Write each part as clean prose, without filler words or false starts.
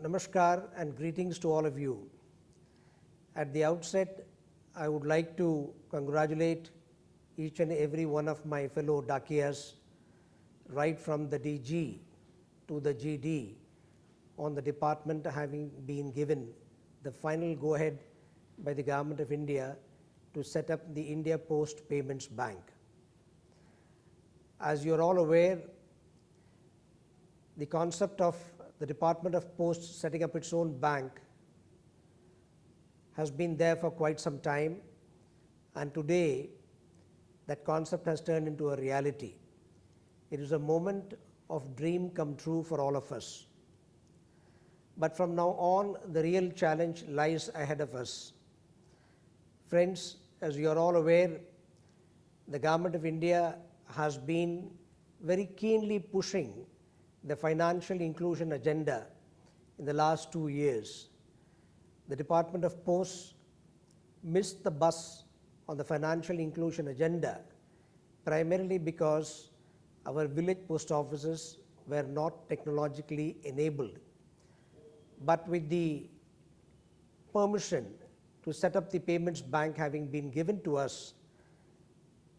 Namaskar and greetings to all of you. At the outset, I would like to congratulate each and every one of my fellow dakiyas, right from the DG to the GD, on the department having been given the final go-ahead by the Government of India to set up the India Post Payments Bank. As you are all aware, the concept of the Department of Post setting up its own bank has been there for quite some time, and today that concept has turned into a reality. It is a moment of dream come true for all of us. But from now on, the real challenge lies ahead of us. Friends, as you are all aware, the Government of India has been very keenly pushing the financial inclusion agenda in the last 2 years. The Department of Posts missed the bus on the financial inclusion agenda primarily because our village post offices were not technologically enabled. But with the permission to set up the payments bank having been given to us,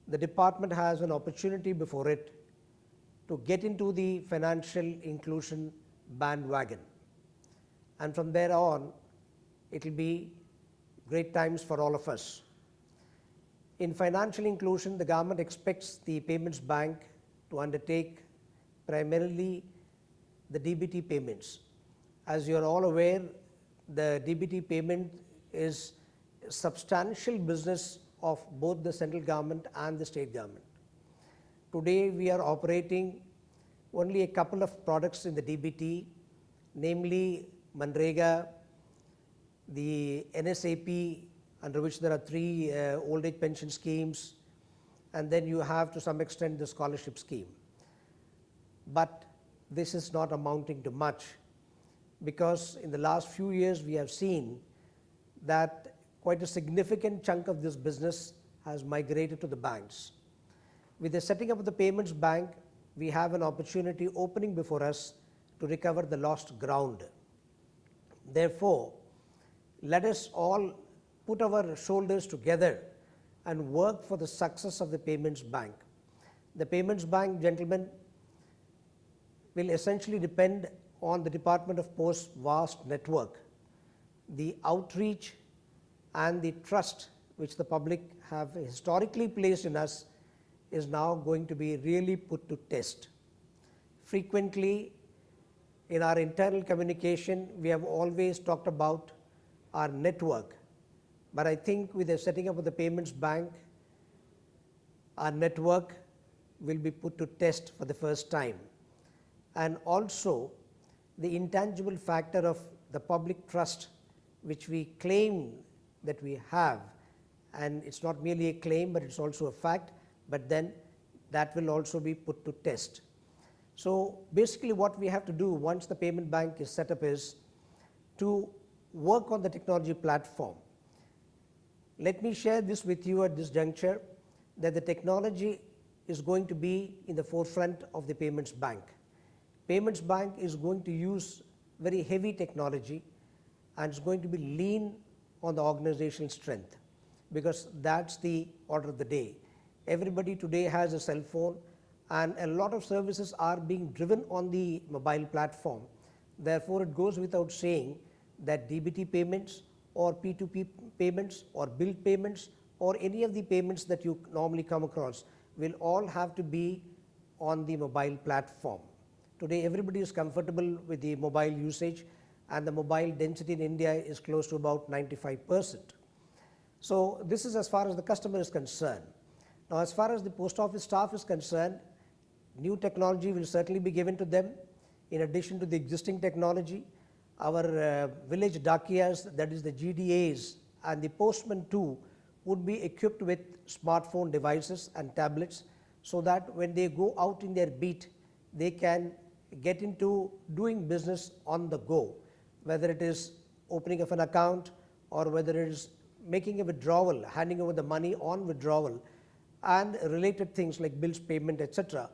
the department has an opportunity before it to get into the financial inclusion bandwagon. And from there on, it will be great times for all of us. In financial inclusion, the government expects the payments bank to undertake primarily the DBT payments. As you are all aware, the DBT payment is a substantial business of both the central government and the state government. Today, we are operating only a couple of products in the DBT, namely Manrega, the NSAP, under which there are 3 old age pension schemes, and then you have to some extent the scholarship scheme. But this is not amounting to much, because in the last few years we have seen that quite a significant chunk of this business has migrated to the banks. With the setting up of the payments bank, we have an opportunity opening before us to recover the lost ground. Therefore, let us all put our shoulders together and work for the success of the payments bank. The payments bank, gentlemen, will essentially depend on the Department of Post's vast network, the outreach and the trust which the public have historically placed in us is now going to be really put to test. Frequently, in our internal communication, we have always talked about our network, but I think with the setting up of the payments bank, our network will be put to test for the first time. And also, the intangible factor of the public trust which we claim that we have, and it's not merely a claim but it's also a fact, but then that will also be put to test. So basically what we have to do once the payment bank is set up is to work on the technology platform. Let me share this with you at this juncture, that the technology is going to be in the forefront of the payments bank. Payments bank is going to use very heavy technology and it's going to be lean on the organizational strength, because that's the order of the day. Everybody today has a cell phone and a lot of services are being driven on the mobile platform. Therefore, it goes without saying that DBT payments or P2P payments or bill payments or any of the payments that you normally come across will all have to be on the mobile platform. Today, everybody is comfortable with the mobile usage, and the mobile density in India is close to about 95%. So this is as far as the customer is concerned. Now, as far as the post office staff is concerned, new technology will certainly be given to them in addition to the existing technology. Our village dakiyas, that is the GDAs, and the postmen too would be equipped with smartphone devices and tablets, so that when they go out in their beat, they can get into doing business on the go, whether it is opening of an account or whether it is making a withdrawal, handing over the money on withdrawal, and related things like bills payment, etc.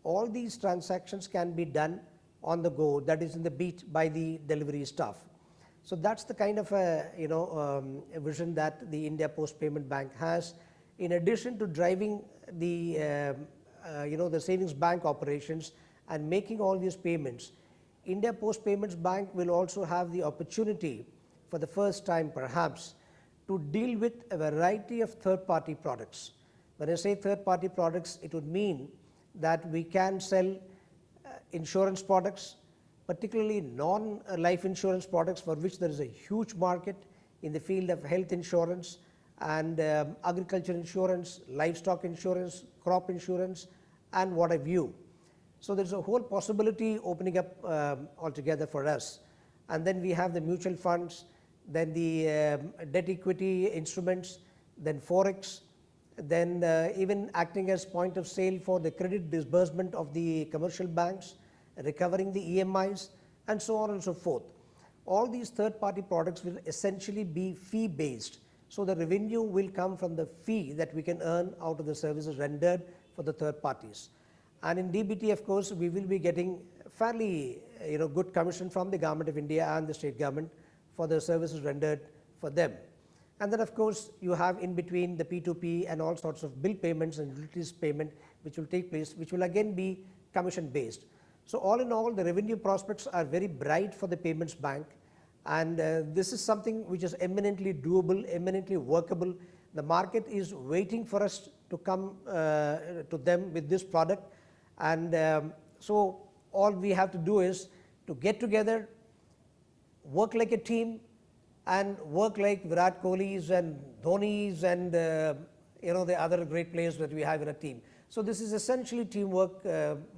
All these transactions can be done on the go, that is in the beat by the delivery staff. So that's the kind of a vision that the India Post Payment Bank has. In addition to driving the the savings bank operations and making all these payments, India Post Payments Bank will also have the opportunity, for the first time perhaps, to deal with a variety of third-party products. When I say third-party products, it would mean that we can sell insurance products, particularly non-life insurance products, for which there is a huge market in the field of health insurance and agriculture insurance, livestock insurance, crop insurance, and what have you. So there's a whole possibility opening up altogether for us. And then we have the mutual funds, then the debt equity instruments, then forex, then even acting as point of sale for the credit disbursement of the commercial banks, recovering the EMIs, and so on and so forth. All these third-party products will essentially be fee-based. So the revenue will come from the fee that we can earn out of the services rendered for the third parties. And in DBT, of course, we will be getting fairly good commission from the Government of India and the state government for the services rendered for them. And then, of course, you have in between the P2P and all sorts of bill payments and utilities payment which will take place, which will again be commission based. So all in all, the revenue prospects are very bright for the payments bank, and this is something which is eminently doable, eminently workable. The market is waiting for us to come to them with this product, and so all we have to do is to get together, work like a team, and work like Virat Kohli's and Dhoni's and the other great players that we have in a team. So this is essentially teamwork,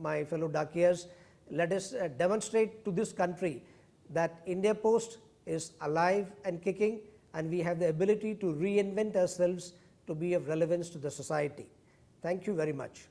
my fellow dakiyas. Let us demonstrate to this country that India Post is alive and kicking, and we have the ability to reinvent ourselves to be of relevance to the society. Thank you very much.